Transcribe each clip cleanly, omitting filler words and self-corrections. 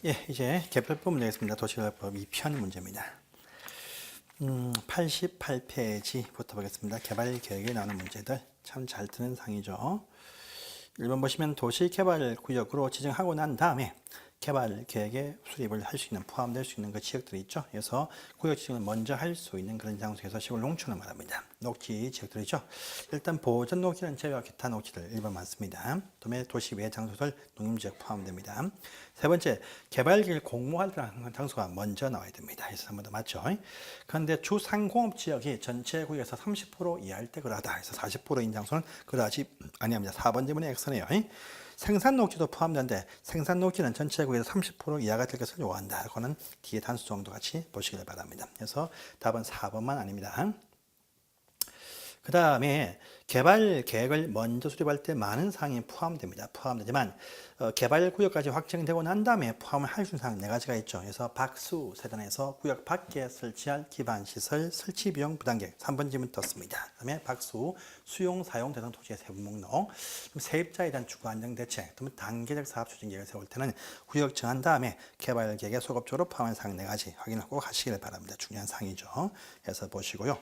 예, 이제 개별법 문제겠습니다. 도시개발법 2편 문제입니다. 88페이지부터 보겠습니다. 개발계획에 나오는 문제들 참 잘 뜨는 상이죠. 1번 보시면 도시개발구역으로 지정하고 난 다음에 개발계획에 수립을 할 수 있는, 포함될 수 있는 그 지역들이 있죠. 그래서 구역 지정을 먼저 할 수 있는 그런 장소에서 시골 농촌을 말합니다. 녹지 지역들이죠. 일단 보전 녹지는 제외와 기타 녹지들 1번 많습니다. 그다음에 도시 외 장소들 농림지역 포함됩니다. 세 번째, 개발계획을 공모할 장소가 먼저 나와야 됩니다. 그래서 한 번 더 맞죠. 그런데 주상공업 지역이 전체 구역에서 30% 이하일 때 그러하다. 그래서 40%인 장소는 그러하지 아니합니다. 4번 질문의 X네요. 생산 녹지도 포함되는데 생산 녹지는 전체 구역에서 30% 이하가 될 것을 요구한다. 그거는 뒤에 단수 정도 같이 보시길 바랍니다. 그래서 답은 4번만 아닙니다. 그 다음에 개발 계획을 먼저 수립할 때 많은 사항이 포함됩니다. 포함되지만 개발 구역까지 확정되고 난 다음에 포함을 할 수 있는 사항 4가지가 있죠. 그래서 박수 세단에서 구역 밖에 설치할 기반시설 설치 비용 부담객 3번 질문 떴습니다. 그 다음에 박수 수용 사용 대상 토지의 세부 목록, 세입자에 대한 주거 안정 대책, 그다음에 단계적 사업 추진 계획을 세울 때는 구역 정한 다음에 개발 계획에 소급적으로 포함한 사항 4가지 확인을 꼭 하시길 바랍니다. 중요한 사항이죠. 그래서 보시고요.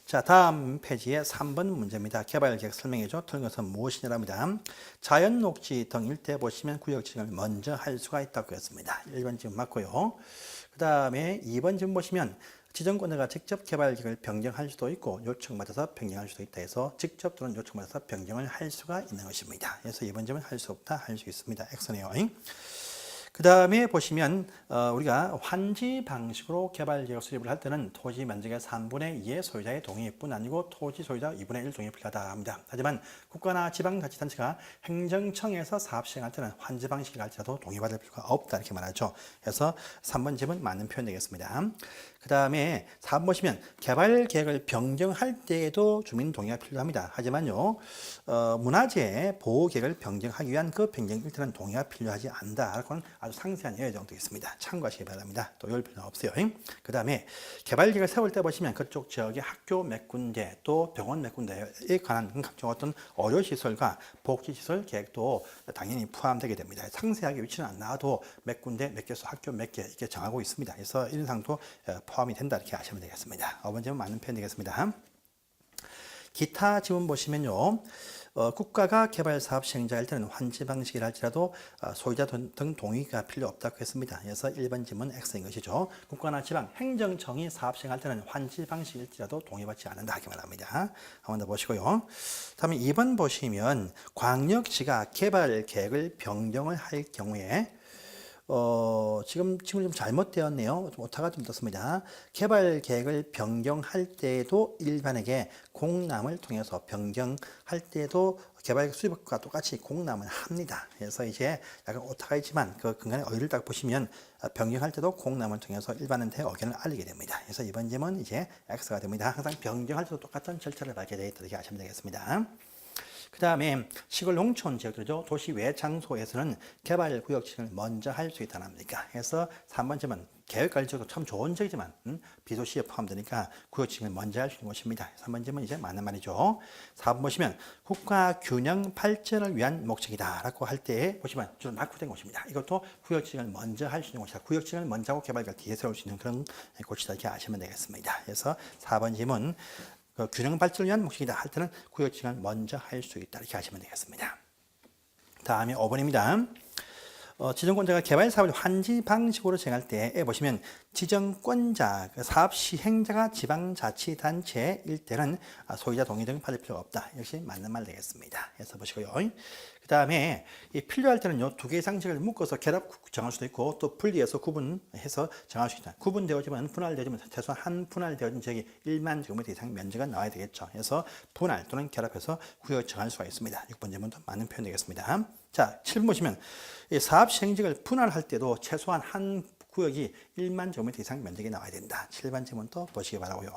자, 다음 페이지에 3번 문제입니다. 개발계획 설명이죠. 틀린 것은 무엇이냐랍니다. 자연 녹지 등 일대 보시면 구역 지정을 먼저 할 수가 있다고 했습니다. 1번 질문 맞고요. 그 다음에 2번 질문 보시면 지정권자가 직접 개발계획을 변경할 수도 있고 요청받아서 변경할 수도 있다 해서 직접 또는 요청받아서 변경을 할 수가 있는 것입니다. 그래서 2번 질문 할 수 없다, 할 수 있습니다. X네요. 그 다음에 보시면 우리가 환지 방식으로 개발계획 수립을 할 때는 토지 면적의 3분의 2의 소유자의 동의뿐 아니고 토지 소유자 2분의 1 동의 필요하다 합니다. 하지만 국가나 지방자치단체가 행정청에서 사업 시행할 때는 환지 방식을 할지라도 동의받을 필요가 없다 이렇게 말하죠. 그래서 3번 집은 맞는 표현 되겠습니다. 그 다음에 4번 보시면 개발계획을 변경할 때에도 주민 동의가 필요합니다. 하지만요 문화재 보호계획을 변경하기 위한 그 변경 일태는 동의가 필요하지 않다. 그건 아주 상세한 예외 정도 있습니다. 참고하시기 바랍니다. 또 이럴 필요는 없어요. 그 다음에 개발계획을 세울 때 보시면 그쪽 지역의 학교 몇 군데 또 병원 몇 군데에 관한 각종 어떤 의료시설과 복지시설 계획도 당연히 포함되게 됩니다. 상세하게 위치는 안 나와도 몇 군데 몇 개소 학교 몇 개 이렇게 정하고 있습니다. 그래서 이런 사항도 포함이 된다 이렇게 아시면 되겠습니다. 5번 질문 맞는 표현 되겠습니다. 기타 지문 보시면요. 국가가 개발 사업 시행자일 때는 환지 방식이라 할지라도 소유자 등 동의가 필요 없다고 했습니다. 그래서 1번 질문 X인 것이죠. 국가나 지방 행정청이 사업 시행할 때는 환지 방식일지라도 동의받지 않는다 하게 말합니다. 한번 더 보시고요. 다음에 2번 보시면 광역시가 개발 계획을 변경을 할 경우에 지금 좀 잘못되었네요. 좀 오타가 좀 떴습니다. 개발 계획을 변경할 때에도 일반에게 공람을 통해서 변경할 때도 개발 수립과 똑같이 공람을 합니다. 그래서 이제 약간 오타가 있지만 그 근간의 어휘를 딱 보시면 변경할 때도 공람을 통해서 일반한테 의견을 알리게 됩니다. 그래서 이번 질문 이제 X가 됩니다. 항상 변경할 때도 똑같은 절차를 밟게 되어 있다 이렇게 아시면 되겠습니다. 그 다음에 시골 농촌 지역들이죠. 도시 외 장소에서는 개발구역 지정을 먼저 할 수 있다는 겁니까? 그래서 3번 질문 계획관리 지역도 참 좋은 지역이지만 비도시에 포함되니까 구역 지정을 먼저 할 수 있는 곳입니다. 3번 질문 이제 맞는 말이죠. 4번 보시면 국가 균형 발전을 위한 목적이다 라고 할 때 보시면 주로 낙후된 곳입니다. 이것도 구역 지정을 먼저 할 수 있는 곳이다. 구역 지정을 먼저 하고 개발을 뒤에 세울 수 있는 그런 곳이다 이렇게 아시면 되겠습니다. 그래서 4번 질문 균형 발전을 위한 목적이다 할 때는 구역 지정을 먼저 할 수 있다 이렇게 하시면 되겠습니다. 다음에 5번입니다. 지정권자가 개발 사업을 환지 방식으로 진행할 때에 보시면 지정권자, 사업 시행자가 지방자치단체일 때는 소유자 동의 등 받을 필요가 없다. 역시 맞는 말 되겠습니다. 그래서 보시고요. 그 다음에 필요할 때는 요 2개 이상 지역을 묶어서 결합 정할 수도 있고 또 분리해서 구분해서 정할 수 있다. 구분되어지면 분할되어지면 최소한 한 분할되어진 지역이 1만 제곱미터 이상 면적은 나와야 되겠죠. 그래서 분할 또는 결합해서 구역을 정할 수가 있습니다. 6번 질문도 맞는 표현 되겠습니다. 자, 7번 보시면 사업 시행지역을 분할할 때도 최소한 한 구역이 1만 제곱미터 이상 면적이 나와야 된다. 7번 질문 또 보시기 바라고요.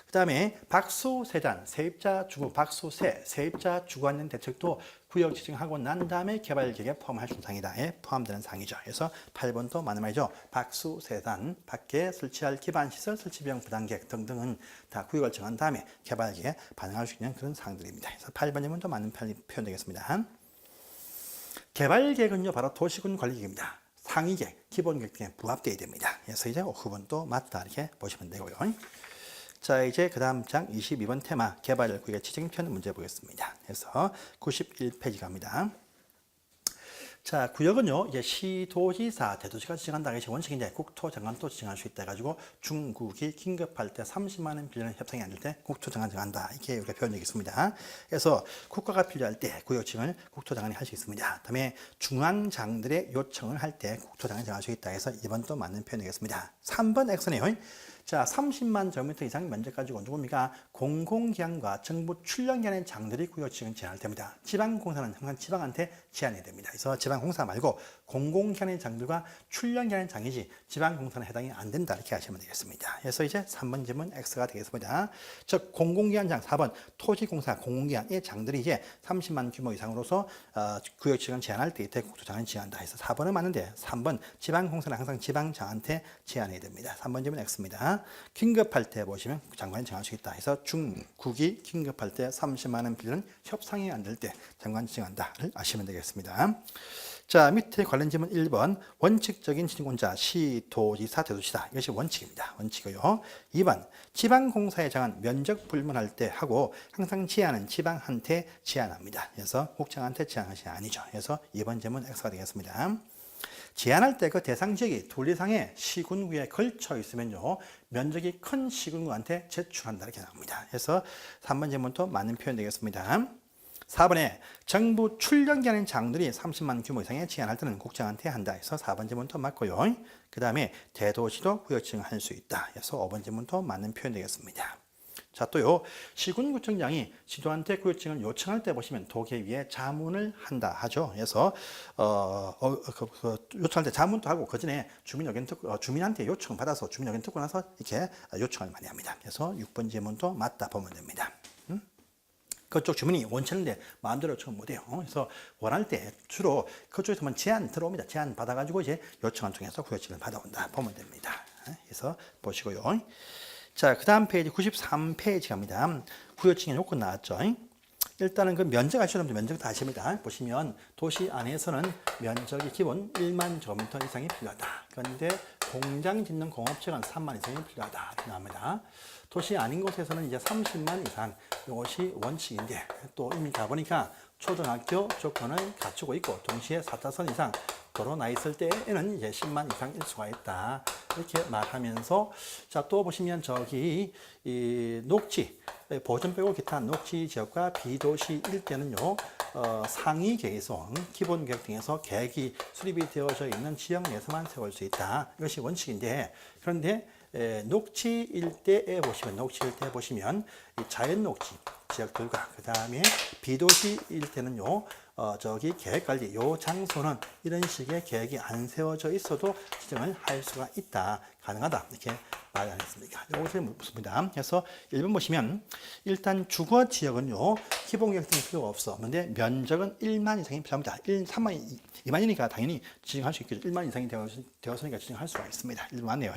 그 다음에 박수세단, 세입자 주거, 박수세, 세입자 주거 안전 대책도 구역 지정하고 난 다음에 개발계획에 포함할 수 있는 사항이다에 포함되는 사항이죠. 그래서 8번도 맞는 말이죠. 박수세단, 밖에 설치할 기반시설, 설치비용 부담객 등등은 다 구역을 정한 다음에 개발계획에 반영할 수 있는 그런 사항들입니다. 그래서 8번이면 또 맞는 표현 되겠습니다. 개발계획은요 바로 도시군 관리계획입니다. 상위계획, 기본계획 등에 부합되어야 됩니다. 그래서 이제 9번도 맞다 이렇게 보시면 되고요. 자, 이제 그 다음 장 22번 테마 개발구역의 지정편 문제 보겠습니다. 그래서 91페이지 갑니다. 자, 구역은요, 이제 시도지사, 대도시가 지정한다. 이것이 원칙인데, 국토장관도 지정할 수 있다. 해가지고, 중국이 긴급할 때 30만 원 빌리는 협상이 안 될 때 국토장관 정한다. 이렇게 우리가 표현 적이 있습니다. 그래서 국가가 필요할 때 구역 지정을 국토장관이 할 수 있습니다. 다음에 중앙장들의 요청을 할 때 국토장관이 정할 수 있다. 해서 2번도 맞는 표현이겠습니다. 3번 X네요. 자, 30만 제곱미터 이상 면적 가지고 누굽니까? 공공기관과 정부 출연기관의 장들이 구역 지정을 제한할 때입니다. 지방공사는 항상 지방한테 제한해야 됩니다. 그래서 지방공사 말고 공공기관의 장들과 출연기관의 장이지 지방공사는 해당이 안 된다 이렇게 하시면 되겠습니다. 그래서 이제 3번 질문 X가 되겠습니다. 즉 공공기관 장 4번 토지공사 공공기관의 장들이 이제 30만 규모 이상으로서 구역 지정을 제한할 때 이때 국토장을 지정한다. 해서 4번은 맞는데 3번 지방공사는 항상 지방장한테 제한해야 됩니다. 3번 질문 X입니다. 긴급할 때 보시면 장관이 정할 수 있다. 해서 중국이 긴급할 때 30만 원 빌리는 협상이 안 될 때 장관이 지정한다를 아시면 되겠습니다. 자, 밑에 관련 질문 1번 원칙적인 지정권자 시도지사 대도시다. 이것이 원칙입니다. 원칙이고요. 2번 지방공사에 정한 면적 불문할 때 하고 항상 제한은 지방한테 제한합니다. 그래서 국장한테 제한한 것이 아니죠. 그래서 2번 질문 X가 되겠습니다. 제한할 때 그 대상 지역이 둘 이상의 시군구에 걸쳐 있으면요 면적이 큰 시군구한테 제출한다 이렇게 나옵니다. 그래서 3번 질문도 맞는 표현 되겠습니다. 4번에 정부 출연기관의 장들이 30만 규모 이상의 제한할 때는 국장한테 한다 해서 4번 질문도 맞고요. 그 다음에 대도시도 구역 지정할 수 있다 해서 5번 질문도 맞는 표현 되겠습니다. 자, 또요 시군구청장이 지도한테 구역 지정을 요청할 때 보시면 도계 위에 자문을 한다 하죠. 그래서 요청할 때 자문도 하고 그 전에 주민한테 요청을 받아서 주민 의견 듣고 나서 이렇게 요청을 많이 합니다. 그래서 6번 질문도 맞다 보면 됩니다. 그쪽 주민이 원치는데 마음대로 요청을 못해요. 그래서 원할 때 주로 그쪽에서만 제안 들어옵니다. 제안 받아가지고 이제 요청을 통해서 구역 지정을 받아온다 보면 됩니다. 그래서 보시고요. 자, 그 다음 페이지 93페이지 갑니다. 구역 지정 요건 나왔죠. 일단은 그 면적 아시죠? 면적 다 아십니다. 보시면 도시 안에서는 면적이 기본 1만 제곱미터 이상이 필요하다. 그런데 공장 짓는 공업체는 3만 이상이 필요하다. 이렇게 나옵니다. 도시 아닌 곳에서는 이제 30만 이상 이것이 원칙인데 또 이미 가보니까 초등학교 조건을 갖추고 있고 동시에 4차선 이상 도로 나 있을 때에는 이제 10만 이상일 수가 있다. 이렇게 말하면서 자, 또 보시면 저기 이 녹지 보전 빼고 기타 녹지 지역과 비도시 일대는요 상위 계획에서 기본 계획 등에서 계획이 수립이 되어져 있는 지역 내에서만 세울 수 있다. 이것이 원칙인데 그런데 녹지 일대에 보시면 자연 녹지 지역들과 그 다음에 비도시 일대는요 저기 계획관리 요 장소는 이런 식의 계획이 안 세워져 있어도 지정을 할 수가 있다 가능하다 이렇게 말을 했습니다. 이것이 묻습니다. 그래서 1번 보시면 일단 주거 지역은요 기본 계획 등이 필요가 없어. 그런데 면적은 1만 이상이 필요합니다. 3만 2만이니까 당연히 지정할 수 있겠죠. 1만 이상이 되었으니까 지정할 수가 있습니다. 1번 맞네요.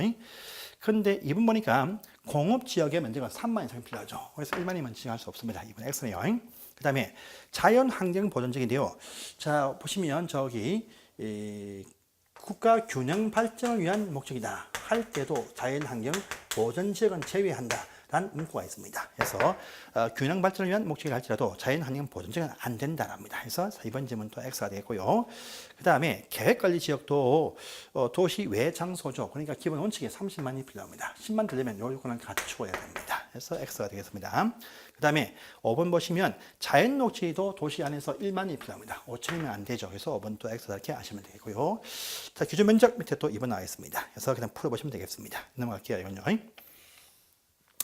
그런데 2번 보니까 공업지역의 면적은 3만 이상이 필요하죠. 그래서 1만이면 지정할 수 없습니다. 2번 X네요. 그 다음에 자연환경보전적인데요. 자, 보시면 저기 국가 균형 발전을 위한 목적이다 할 때도 자연환경 보전지역은 제외한다. 라는 문구가 있습니다. 그래서 균형 발전을 위한 목적이라 할지라도 자연환경 보전지역은 안 된다랍니다. 그래서 이번 질문도 X가 되겠고요. 그 다음에 계획관리 지역도 도시 외 장소죠. 그러니까 기본 원칙에 30만이 필요합니다. 10만 되려면 요 요건을 갖추어야 됩니다. 그래서 X가 되겠습니다. 그 다음에 5번 보시면 자연녹지도 도시 안에서 1만이 필요합니다. 5천이면 안 되죠. 그래서 5번도 X다 이렇게 아시면 되겠고요. 자, 기준 면적 밑에 또 2번 나와 있습니다. 그래서 그냥 풀어보시면 되겠습니다. 넘어갈게요. 이건요.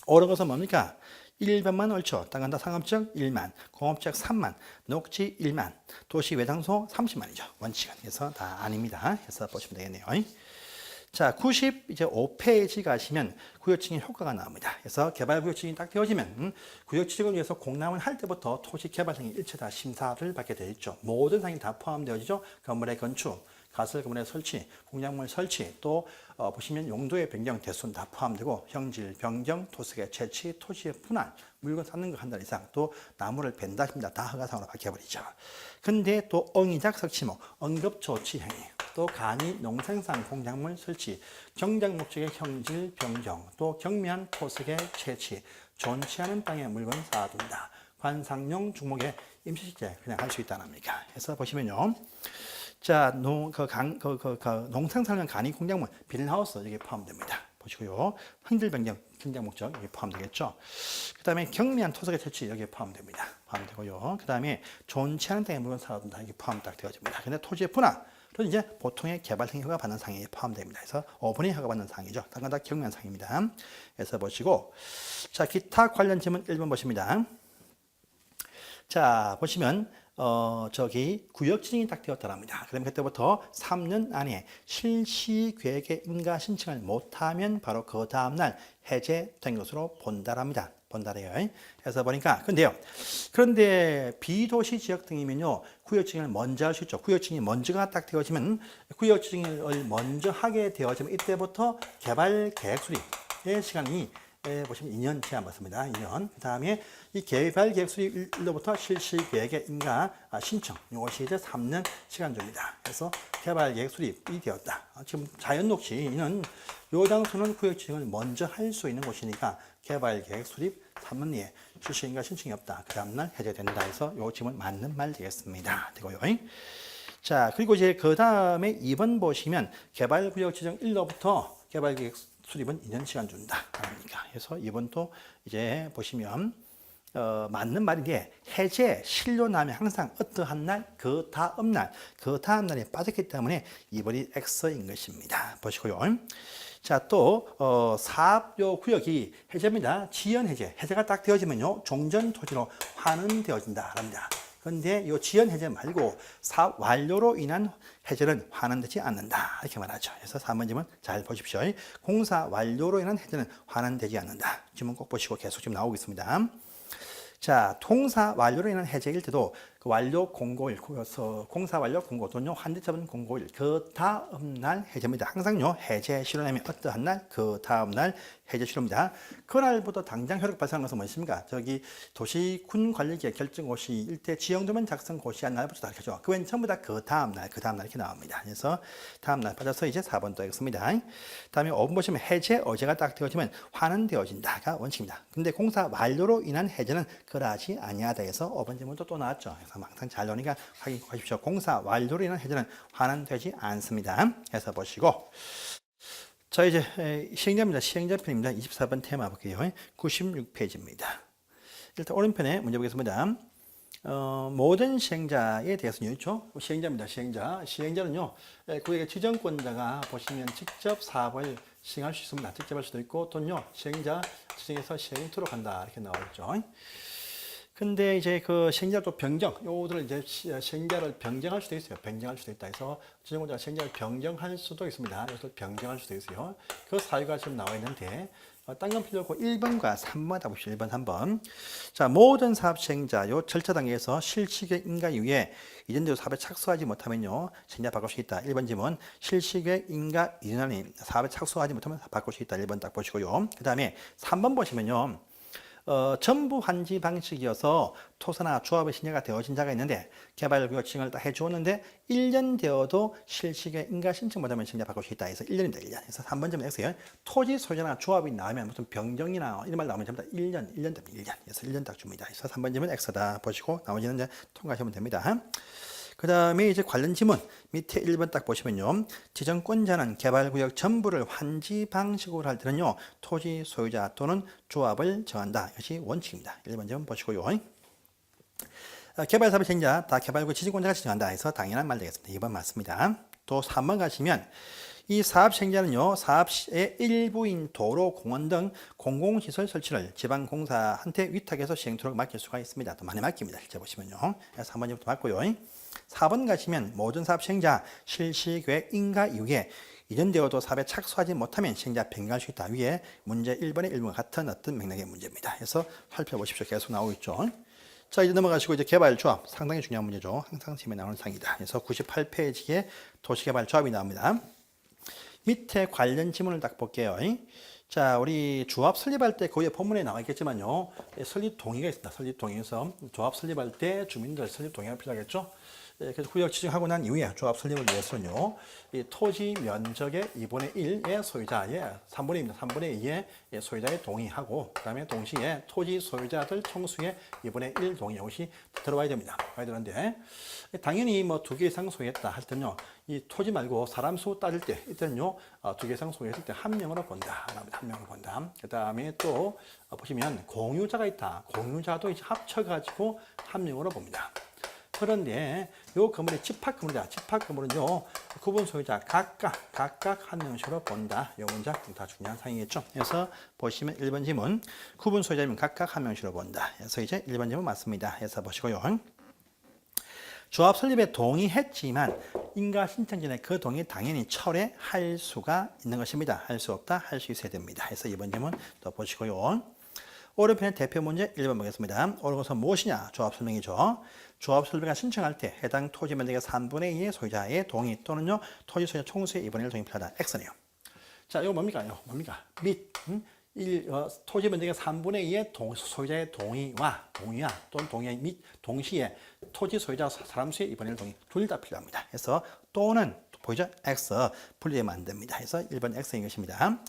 옳은 것은 뭡니까? 1번만 옳죠. 땅 간다 상업적 1만, 공업적 3만, 녹지 1만, 도시 외장소 30만이죠. 원칙은. 그래서 다 아닙니다. 그래서 보시면 되겠네요. 자, 95페이지 가시면 구역지정 효과가 나옵니다. 그래서 개발구역지정이 딱 되어지면 구역지정을 위해서 공람을 할 때부터 토지개발상의 일체 다 심사를 받게 되어 있죠. 모든 상이 다 포함되어지죠. 건물의 건축, 가설 건물의 설치, 공작물 설치, 또 보시면 용도의 변경, 대수는 다 포함되고 형질 변경, 토색의 채취, 토지의 분할, 물건 쌓는 거 한 달 이상, 또 나무를 벤다 힘다 다 허가상으로 바뀌어버리죠. 근데 또 엉이작 석치목, 언급조치 행위, 또 간이 농생산 공작물 설치, 경작 목적의 형질 변경, 또 경미한 토색의 채취, 존치 않은 땅에 물건 쌓아둔다. 관상용 중목의 임시식재 그냥 할 수 있다는 겁니다. 그래서 보시면요. 자, 농생산용 간이 공작물, 비닐하우스 여기 포함됩니다. 보시고요. 형질 변경, 경작 목적 여기 포함되겠죠. 그 다음에 경미한 토색의 채취 여기에 포함됩니다. 포함되고요. 그 다음에 존치 않은 땅에 물건 쌓아둔다. 이게 포함 딱 되어집니다. 근데 토지의 분할 또 이제 보통의 개발생 허가 받는 상에 포함됩니다. 그래서 5분의 허가 받는 상이죠. 다른 건 다 경미한 상입니다. 그래서 보시고, 자, 기타 관련 질문 1번 보십니다. 자, 보시면 저기 구역 지정이 딱 되었다랍니다. 그러면 그때부터 3년 안에 실시 계획의 인가 신청을 못하면 바로 그 다음날 해제된 것으로 본다랍니다. 본다래요. 그래서 보니까 그런데 비도시 지역 등이면요 구역 지정을 먼저 할 수 있죠. 구역 지정이 먼저가 딱 되어지면 구역 지정을 먼저 하게 되어지면 이때부터 개발 계획 수립의 시간이 보시면 2년 제한 받습니다. 2년. 그 다음에 이 개발 계획 수립일로부터 실시 계획의 인가 신청. 이것이 이제 3년 시간 줍니다. 그래서 개발 계획 수립이 되었다. 지금 자연 녹지는 요 장소는 구역 지정을 먼저 할 수 있는 곳이니까 개발 계획 수립 3년 내에 실시 인가 신청이 없다. 그 다음날 해제된다 해서 요 질문 맞는 말 되겠습니다. 되고요. 자, 그리고 이제 그 다음에 2번 보시면 개발 구역 지정 1로부터 개발 계획 수립은 2년 시간 준다. 그러니까 그래서 이번도 이제 보시면 맞는 말인데 해제 신료남이 항상 어떠한 날, 그 다음 날에 빠졌기 때문에 이번이 X인 것입니다. 보시고요. 자, 또 사업요 구역이 해제입니다. 지연 해제가 딱 되어지면요 종전 토지로 환원되어진다 합니다. 그런데 이 지연 해제 말고 사업 완료로 인한 해제는 환원되지 않는다. 이렇게 말하죠. 그래서 3번 질문 잘 보십시오. 공사 완료로 인한 해제는 환원되지 않는다. 질문 꼭 보시고 계속 지금 나오고 있습니다. 자, 공사 완료로 인한 해제일 때도 그 완료 공고일, 공사 완료 공고 또는 환대처분 공고일 그 다음 날 해제입니다. 항상요 해제 실효남이 어떠한 날, 그 다음 날 해제 실효입니다. 그날부터 당장 효력 발생하는 것은 무엇입니까? 저기 도시군 관리계획 결정 고시 일대 지형도면 작성 고시한 날부터 다르죠. 그 외엔 전부 다 그 다음 날 이렇게 나옵니다. 그래서 다음 날 빠져서 이제 4번 또 있습니다. 다음에 5번 보시면 해제 어제가 딱 되어지면 환원되어진다가 원칙입니다. 근데 공사 완료로 인한 해제는 그러하지 아니하다 해서 5번 질문도 또 나왔죠. 그래서 항상 잘 나오니까 확인하십시오. 공사 완료로 인한 해제는 환원되지 않습니다. 해서 보시고, 자 이제 시행자입니다. 시행자 편입니다. 24번 테마 볼게요. 96페이지입니다. 일단 오른편에 문제 보겠습니다. 모든 시행자에 대해서는 있죠. 시행자입니다. 시행자는요 구역의 지정권자가 보시면 직접 사업을 시행할 수 있습니다. 직접 할 수도 있고 또는요 시행자 지정해서 시행토록 한다 이렇게 나와 있죠. 근데 이제 그 시행자 또 변경, 요들을 이제 시행자를 변경할 수도 있어요. 변경할 수도 있다 해서 지정권자가 시행자를 변경할 수도 있습니다. 이것을 변경할 수도 있어요. 그 사유가 지금 나와 있는데 딴 건 필요 없고 1번과 3번 다 봅시다. 1번, 3번. 자, 모든 사업 시행자 요 절차 단계에서 실시계획 인가 이후에 이전대로 사업에 착수하지 못하면요 시행자 바꿀 수 있다. 1번 질문 실시계획 인가 이전 안에 사업에 착수하지 못하면 바꿀 수 있다. 1번 딱 보시고요. 그 다음에 3번 보시면요. 전부 환지 방식이어서 토사나 조합의 신뢰가 되어진 자가 있는데 개발 구역 지정을 다 해주었는데 1년 되어도 실시계 인가 신청 못하면 신뢰 바꿀 수 있다 해서 1년입니다. 1년. 그래서 3번 점은 X예요. 토지 소유자나 조합이 나오면 무슨 변경이나 이런 말 나오면 전부 다 1년 됩니다. 1년. 그래서 1년 딱 줍니다. 그래서 3번 점은 X다 보시고 나머지는 이제 통과하시면 됩니다. 그 다음에 이제 관련 지문 밑에 1번 딱 보시면요. 지정권자는 개발구역 전부를 환지 방식으로 할 때는요. 토지 소유자 또는 조합을 정한다. 이것이 원칙입니다. 1번 지문 보시고요. 개발사업의 시행자 다 개발구역 지정권자가 지정한다 해서 당연한 말 되겠습니다. 2번 맞습니다. 또 3번 가시면 이 사업 시행자는요. 사업의 일부인 도로, 공원 등 공공시설 설치를 지방공사한테 위탁해서 시행토록 맡길 수가 있습니다. 또 많이 맡깁니다. 실제 보시면요. 그래서 3번부터 맞고요. 4번 가시면 모든 사업 시행자 실시계획 인가 이후에 이전되어도 사업에 착수하지 못하면 시행자 변경할 수 있다. 위에 문제 1번의 1번과 같은 어떤 맥락의 문제입니다. 그래서 살펴보십시오. 계속 나오고 있죠. 자, 이제 넘어가시고 이제 개발 조합 상당히 중요한 문제죠. 항상 시험에 나오는 상이다. 그래서 98페이지에 도시개발 조합이 나옵니다. 밑에 관련 지문을 딱 볼게요. 자, 우리 조합 설립할 때 거기에 본문에 나와 있겠지만요. 설립 동의가 있습니다. 설립 동의에서 조합 설립할 때 주민들 설립 동의가 필요하겠죠. 그래서 구역 지정하고 난 이후에 조합 설립을 위해서는요, 이 토지 면적의 2분의 1의 소유자의 3분의 2입니다. 3분의 2의 소유자의 동의하고, 그 다음에 동시에 토지 소유자들 총수의 2분의 1 동의 이것이 들어와야 됩니다. 와야 되는데, 당연히 뭐 2개 이상 소유했다 할 때는요, 이 토지 말고 사람 수 따질 때, 이때는요, 2개 이상 소유했을 때 한 명으로 본다. 한 명으로 본다. 그 다음에 또 보시면 공유자가 있다. 공유자도 이제 합쳐가지고 한 명으로 봅니다. 그런데 요 건물의 집합 건물이다. 집합 건물은요, 구분 소유자 각각 한 명씩으로 본다. 요 문장 다 중요한 사항이겠죠. 그래서 보시면 1번 지문 구분 소유자면 각각 한 명씩으로 본다. 그래서 이제 1번 지문 맞습니다. 해서 보시고요. 조합 설립에 동의했지만 인가 신청 전에 그 동의 당연히 철회할 수가 있는 것입니다. 할 수 없다, 할 수 있어야 됩니다. 그래서 2번 질문 또 보시고요. 오른편의 대표 문제 1번 보겠습니다. 옳은 것은 무엇이냐? 조합 설명이죠. 조합 설립을 신청할 때 해당 토지 면적의 3분의 2의 소유자의 동의 또는요 토지 소유자 총수의 2분의 1 동의 필요하다. X네요. 자, 이거 뭡니까? 토지 면적의 3분의 2의 소유자의 동의와 또는 동의 및 동시에 토지 소유자 사람 수의 2분의 1 동의 둘 다 필요합니다. 그래서 또는 보이죠? X 분리하면 안 됩니다. 그래서 1번 X인 것입니다.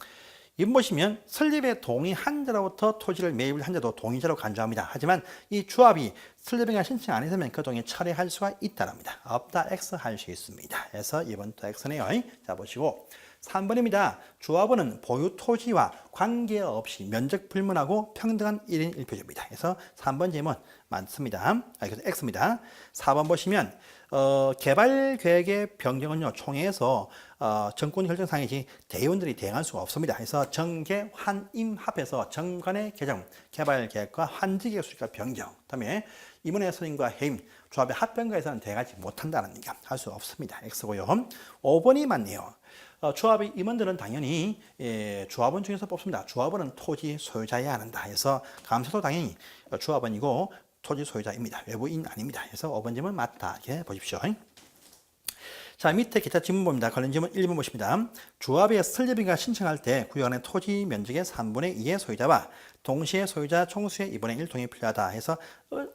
이번 보시면 설립에 동의한 자로부터 토지를 매입을 한 자도 동의자로 간주합니다. 하지만 이 조합이 설립에 신청 안 했으면 그 동의 철회할 수가 있다랍니다. 없다 X 할 수 있습니다. 그래서 2번 또 X네요. 자 보시고 3번입니다. 조합원은 보유 토지와 관계없이 면적 불문하고 평등한 1인 1표제입니다. 그래서 3번 질문 맞습니다. 그래서 X입니다. 4번 보시면 개발 계획의 변경은요 총회에서 정권 결정 사항이지 대의원들이 대응할 수가 없습니다. 그래서 정계 환임 합해서 정관의 개정, 개발 계획과 환지 계획 수립과 변경, 그다음에 임원회 선임과 해임, 조합의 합병가에서는 대응하지 못한다는 얘기가 할 수 없습니다. X고요. 5번이 맞네요. 조합의 임원들은 당연히 조합원 중에서 뽑습니다. 조합원은 토지 소유자여야 한다. 그래서 감사도 당연히 조합원이고 토지 소유자입니다. 외부인 아닙니다. 그래서 5번 질문 맞다. 이렇게 보십시오. 자, 밑에 기타 질문 봅니다. 관련 질문 1번 보십니다. 조합의 설립인가 신청할 때 구역 안의 토지 면적의 3분의 2의 소유자와 동시에 소유자 총수의 2분의 1 동의 필요하다 해서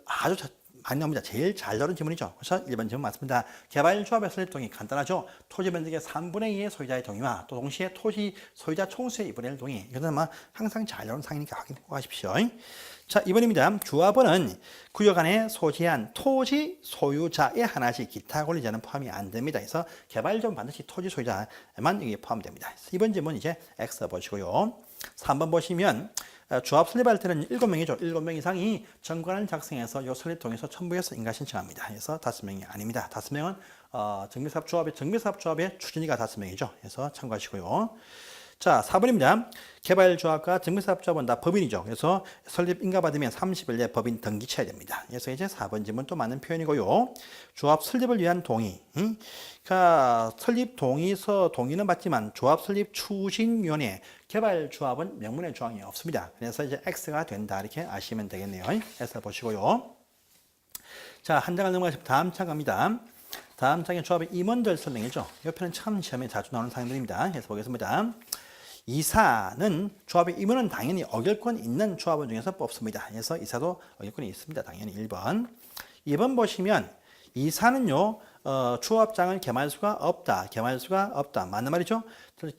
아주 많이 나옵니다. 제일 잘 나오는 질문이죠. 그래서 1번 질문 맞습니다. 개발조합의 설립 동의 간단하죠. 토지 면적의 3분의 2의 소유자의 동의와 또 동시에 토지 소유자 총수의 2분의 1 동의. 이것은 아마 항상 잘 나오는 상이니까 확인하고 가십시오. 자, 2번입니다. 조합원은 구역 안에 소지한 토지 소유자의 하나씩 기타 권리자는 포함이 안 됩니다. 그래서 개발조합은 반드시 토지 소유자만 여기에 포함됩니다. 2번 질문 이제 X 보시고요. 3번 보시면 조합 설립할 때는 7명이죠. 7명 이상이 정관을 작성해서 이 설립 통해서 첨부해서 인가 신청합니다. 그래서 5명이 아닙니다. 5명은 정비사업조합의 추진위가 5명이죠. 그래서 참고하시고요. 자, 4번입니다. 개발조합과 정비사업조합은 다 법인이죠. 그래서 설립 인가받으면 30일 내에 법인 등기쳐야 됩니다. 그래서 이제 4번 질문 또 맞는 표현이고요. 조합 설립을 위한 동의. 그러니까 설립 동의서 동의는 받지만 조합 설립 추진위원회 개발조합은 명문의 조항이 없습니다. 그래서 이제 X가 된다 이렇게 아시면 되겠네요. 해서 보시고요. 자, 한 장을 넘어가시면 다음 장 갑니다. 다음 장의 조합의 임원들 설명이죠. 옆에는 참 시험에 자주 나오는 사항들입니다. 해서 보겠습니다. 이사는 조합의 임원은 당연히 어결권 있는 조합원 중에서 뽑습니다. 그래서 이사도 어결권이 있습니다. 당연히 1번. 2번 보시면 이사는요. 조합장을 겸할 수가 없다. 맞는 말이죠.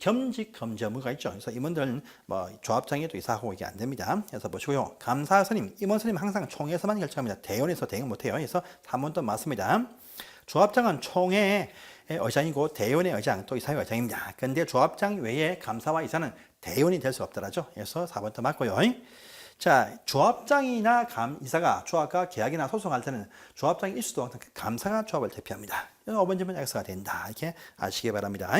겸직 검지 의무가 있죠. 그래서 임원들은 뭐 조합장에도 이사하고 이게 안 됩니다. 그래서 보시고요. 감사 선임, 임원 선임 항상 총회에서만 결정합니다. 대원에서 대응 못해요. 그래서 3번 또 맞습니다. 조합장은 총회의 의장이고 대의원의 의장 또 이사의 의장입니다. 그런데 조합장 외에 감사와 이사는 대의원이 될 수 없더라죠. 그래서 4번 또 맞고요. 자, 조합장이나 이사가 조합과 계약이나 소송할 때는 조합장이 일수도 항상 감사가 조합을 대표합니다. 5번 질문 X가 된다. 이렇게 아시기 바랍니다.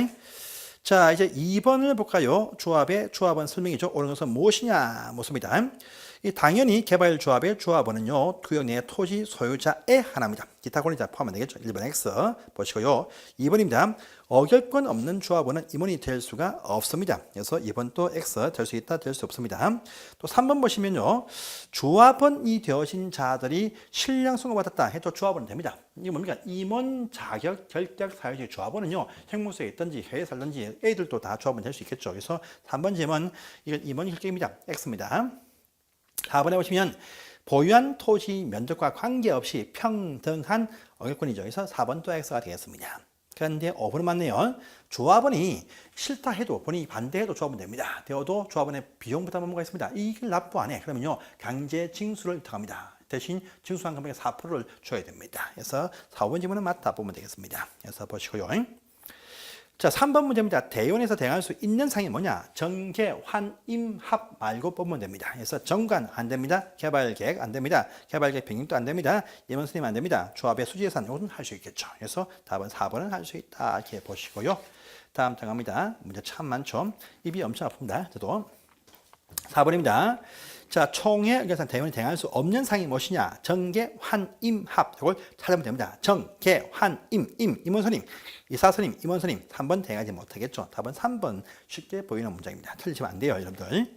자, 이제 2번을 볼까요? 조합원 설명이죠. 옳은 것은 무엇이냐? 묻습니다. 당연히 개발조합의 조합원은요, 구역 내 토지 소유자의 하나입니다. 기타 권리자 포함하면 되겠죠. 1번 X 보시고요. 2번입니다. 어결권 없는 조합원은 임원이 될 수가 없습니다. 그래서 2번 또 X 될 수 있다, 될 수 없습니다. 또 3번 보시면요. 조합원이 되어진 자들이 신령 선고받았다 해도 조합원은 됩니다. 이게 뭡니까? 임원 자격 결격 사유지 조합원은요. 형무소에 있든지 해외에 살든지 애들도 다 조합원 될 수 있겠죠. 그래서 3번 질문 이건 임원 결격입니다. X입니다. 4번에 보시면 보유한 토지 면적과 관계없이 평등한 어결권이죠. 그래서 4번 또 X가 되겠습니다. 그런데 5번은 맞네요. 조합원이 싫다 해도 본인이 반대해도 조합은 됩니다. 되어도 조합원의 비용 부담 업무가 있습니다. 이걸 납부 안 해. 그러면요 강제 징수를 들어갑니다. 대신 징수한 금액의 4%를 줘야 됩니다. 그래서 4번 질문은 맞다 보면 되겠습니다. 그래서 보시고요. 자, 3번 문제입니다. 대원에서 대응할 수 있는 상이 뭐냐? 정계, 환, 임, 합 말고 뽑으면 됩니다. 그래서 정관 안 됩니다. 개발계획 안 됩니다. 개발계획 변경도 안 됩니다. 예문스님 안 됩니다. 조합의 수지예산 이것은 할 수 있겠죠. 그래서 답은 4번은 할 수 있다. 이렇게 보시고요. 다음 들어갑니다. 문제 참 많죠. 입이 엄청 아픕니다. 저도. 4번입니다. 자, 총회 의결상 대원이 대응할 수 없는 상이 무엇이냐? 정계, 환, 임, 합. 이걸 찾으면 됩니다. 정, 계, 환, 임, 임원선임, 이사선임, 임원선임. 3번 대응하지 못하겠죠. 답은 3번 쉽게 보이는 문장입니다. 틀리시면 안 돼요, 여러분들.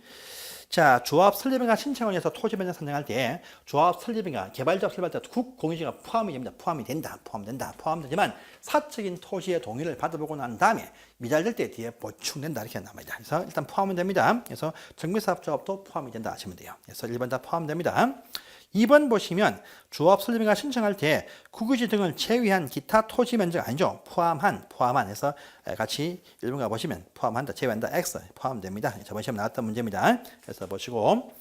자, 조합 설립인가 신청을 해서 토지 변경 선정할 때 조합 설립인가 개발조합 설립할 때 국공유지가 포함이 됩니다. 포함되지만 사적인 토지의 동의를 받아보고 난 다음에 미달될 때 뒤에 보충된다 이렇게 나옵니다. 그래서 일단 포함은 됩니다. 그래서 정비사업조합도 포함이 된다 하시면 돼요. 그래서 1번 다 포함됩니다. 2번 보시면 조합 설립인가 신청할 때 국유지 등을 제외한 기타 토지 면적 아니죠. 포함한 해서 같이 1번 가보시면 포함한다, 제외한다, X 포함됩니다. 저번 시험에 나왔던 문제입니다. 그래서 보시고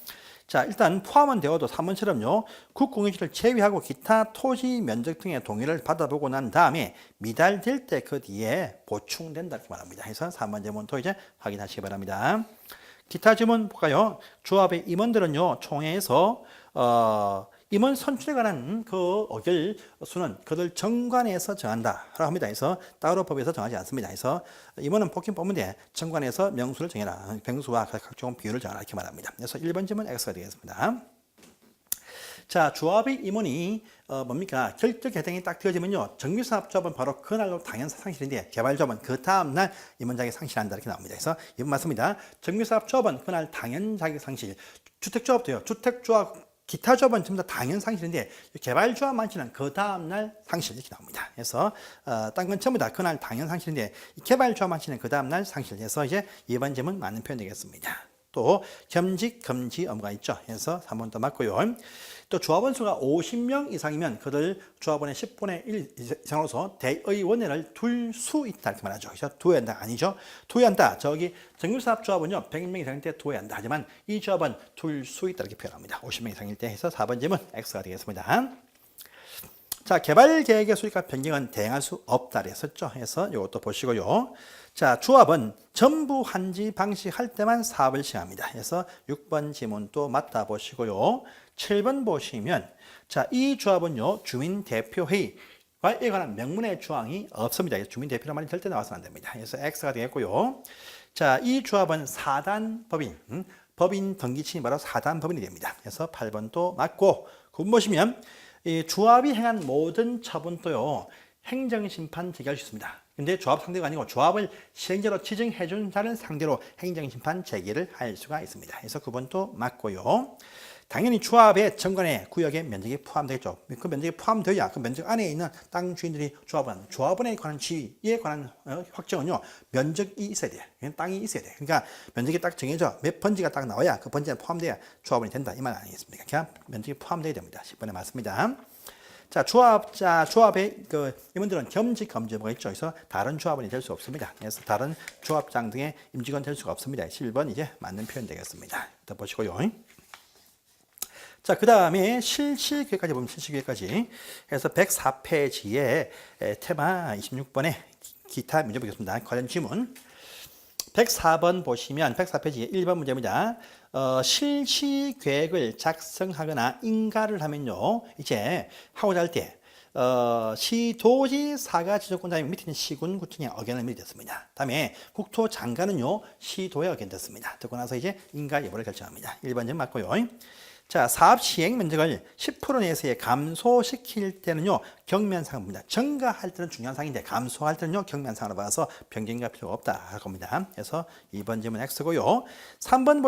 자, 일단 포함은 되어도 3번처럼요. 국공유지를 제외하고 기타 토지 면적 등의 동의를 받아보고 난 다음에 미달될 때 그 뒤에 보충된다 이렇게 말합니다. 그래서 3번 제문도 이제 확인하시기 바랍니다. 기타 질문 볼까요? 조합의 임원들은요, 총회에서 임원 선출에 관한 그 의결 수는 그들 정관에서 정한다라고 합니다. 그래서 따로 법에서 정하지 않습니다. 그래서 임원은 뽑긴 뽑는데 정관에서 명수를 정해라. 병수와 각종 비율을 정하라 이렇게 말합니다. 그래서 1번 질문 X가 되겠습니다. 자, 조합의 임원이 뭡니까? 결정 개정이 딱 되어지면요. 정비사업조합은 바로 그날로 당연 상실인데 개발조합은 그 다음날 임원자격 상실한다 이렇게 나옵니다. 그래서 이번 맞습니다. 정비사업조합은 그날 당연 자격 상실. 주택조합도요. 주택조합 기타 조합은 전부 다 당연 상실인데 개발조합만치는 그 다음날 상실 이렇게 나옵니다. 그래서 딴 건 전부 다 그날 당연 상실인데 개발조합만치는 그 다음날 상실해서 이제 2번 질문 맞는 표현 되겠습니다. 또 겸직, 금지 업무가 있죠. 그래서 3번 더 맞고요. 또 조합원 수가 50명 이상이면 그들 조합원의 10분의 1 이상으로서 대의원회를 둘 수 있다 이렇게 말하죠. 그래서 두어야 한다 아니죠. 두어야 한다. 저기 정유사업 조합은요 100명 이상일 때 두어야 한다. 하지만 이 조합은 둘 수 있다 이렇게 표현합니다. 50명 이상일 때 해서 4번 질문 X가 되겠습니다. 자, 개발계획의 수립과 변경은 대행할 수 없다 그랬었죠. 해서 이것도 보시고요. 자, 조합은 전부 한지 방식할 때만 사업을 시행합니다. 그래서 6번 지문도 맞다 보시고요. 7번 보시면 자, 이 조합은요 주민대표회의에 관한 명문의 조항이 없습니다. 주민대표란 말이 절대 나와서는 안 됩니다. 그래서 X가 되겠고요. 자, 이 조합은 사단법인, 법인 등기층이 바로 사단법인이 됩니다. 그래서 8번도 맞고 9번 보시면 이 조합이 행한 모든 처분도요 행정심판 제기할 수 있습니다. 근데 조합 상대가 아니고 조합을 시행자로 지정해 준 자를 상대로 행정심판 제기를 할 수가 있습니다. 그래서 9번도 맞고요. 당연히 조합의 정관의 구역에 면적이 포함되겠죠. 그 면적이 포함되어야 그 면적 안에 있는 땅 주인들이 조합원에 관한 지위에 관한 확정은요 면적이 있어야 돼요. 땅이 있어야 돼요. 그러니까 면적이 딱 정해져 몇 번지가 딱 나와야 그 번지에 포함돼야 조합원이 된다 이 말 아니겠습니까? 그냥 면적이 포함돼야 됩니다. 10번에 맞습니다. 자, 조합의 그 임원들은 겸직 검증가 있죠. 그래서 다른 조합원이 될 수 없습니다. 그래서 다른 조합장 등의 임직원 될 수가 없습니다. 11번 이제 맞는 표현 되겠습니다. 더 보시고요. 자, 그 다음에 실시계획까지 보면 실시계획까지 해서 104페이지에 테마 26번에 기타 문제 보겠습니다. 관련 질문 104번 보시면 104페이지에 1번 문제입니다. 실시계획을 작성하거나 인가를 하면요 이제 하고자 할 때 시도지 사가 지정권자의 밑에 있는 시군 구청의 의견을 미리 듣습니다. 다음에 국토장관은요 시도의 의견 듣습니다. 듣고 나서 이제 인가 여부를 결정합니다. 1번 점 맞고요. 자, 사업 시행 면적을 10% 내에서 감소시킬 때는요 경면상입니다. 증가할 때는 중요한 상인데 감소할 때는요 경면상으로 봐서 변경가 필요가 없다 할 겁니다. 그래서 2번 질문 X고요. 3번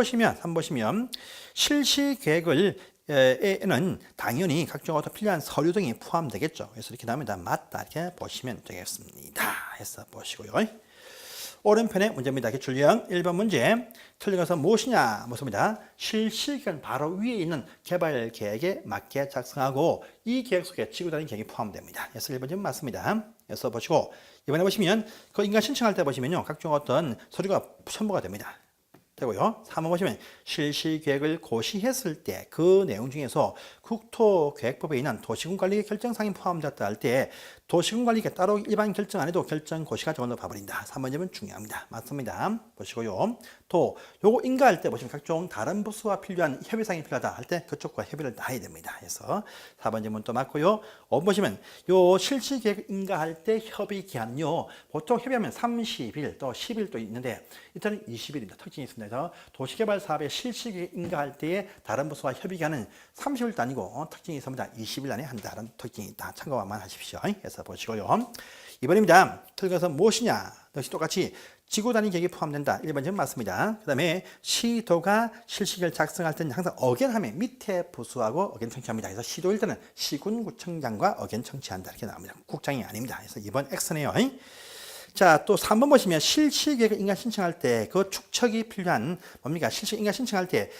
보시면 실시 계획을 에는 당연히 각종 어떤 필요한 서류 등이 포함되겠죠. 그래서 이렇게 나옵니다. 맞다 이렇게 보시면 되겠습니다. 해서 보시고요. 오른편의 문제입니다. 기출형 1번 문제. 틀린 것은 무엇이냐? 묻습니다. 실시간 바로 위에 있는 개발 계획에 맞게 작성하고 이 계획 속에 지구단위 계획이 포함됩니다. 그래서 1번 질문 맞습니다. 그래서 보시고 이번에 보시면 그 인가 신청할 때 보시면요. 각종 어떤 서류가 첨부가 됩니다. 되고요. 3번 보시면 실시계획을 고시했을 때 그 내용 중에서 국토계획법에 있는 도시군관리계 결정사항이 포함되었다 할 때 도시군관리계 따로 일반 결정 안 해도 결정 고시가 저걸로 봐버린다. 3번 점은 중요합니다. 맞습니다. 보시고요. 또 요거 인가할 때 보시면 각종 다른 부서와 필요한 협의사항이 필요하다 할 때 그쪽과 협의를 다 해야 됩니다. 그래서 4번 점은 또 맞고요. 5번 보시면 요 실시계획 인가할 때 협의 기한요. 보통 협의하면 30일 또 10일 또 있는데 일단은 20일입니다. 특징이 있습니다. 그래서 도시개발 사업의 실시계획 인가할 때에 다른 부서와 협의 기한은 30일도 아니고 특징이 있습니다. 20일 안에 한다는 특징이 있다. 참고만 하십시오. 그래서 보시고요. 이번입니다. 틀린 것은 무엇이냐? 역시 똑같이 지구 단위 계획이 포함된다. 1번 점 맞습니다. 그 다음에 시도가 실시계획을 작성할 때는 항상 어견하면 밑에 부수하고 어견 청취합니다. 그래서 시도일 때는 시군구청장과 어견 청취한다. 이렇게 나옵니다. 국장이 아닙니다. 그래서 2번 X네요. 자, 또 3번 보시면 실시계획을 인가 신청할 때 그 축척이 필요한 뭡니까? 실시 인가 신청할 때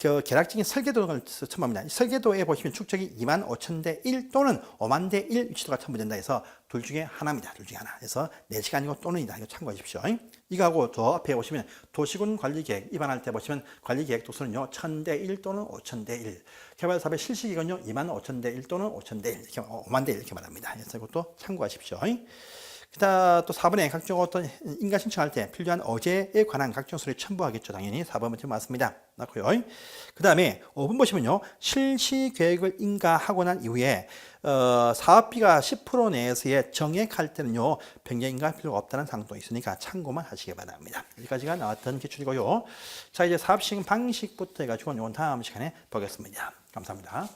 그 계략적인 설계도를 첨부합니다. 설계도에 보시면 축척이 25,000대 1 또는 5만 대 1 위치도가 첨부된다 해서 둘 중에 하나입니다. 둘 중에 하나. 그래서 내시가 아니고 또는이다. 이거 참고하십시오. 이거하고 저 앞에 보시면 도시군 관리계획 입안할 때 보시면 관리계획 도수는요 1,000대 1 또는 5,000대 1. 개발사업의 실시기간요 25,000대 1 또는 5,000대 1 이렇게 5만 대 1 이렇게 말합니다. 그래서 이것도 참고하십시오. 그다음 또 4번에 각종 어떤 인가 신청할 때 필요한 어제에 관한 각종 서류 첨부하겠죠. 당연히 4번 문제 맞습니다. 맞고요. 그 다음에 5번 보시면요. 실시 계획을 인가하고 난 이후에 사업비가 10% 내에서의 정액할 때는요. 변경 인가 필요가 없다는 사항도 있으니까 참고만 하시기 바랍니다. 여기까지가 나왔던 기출이고요. 자, 이제 사업 시행 방식부터 해가지고 이건 다음 시간에 보겠습니다. 감사합니다.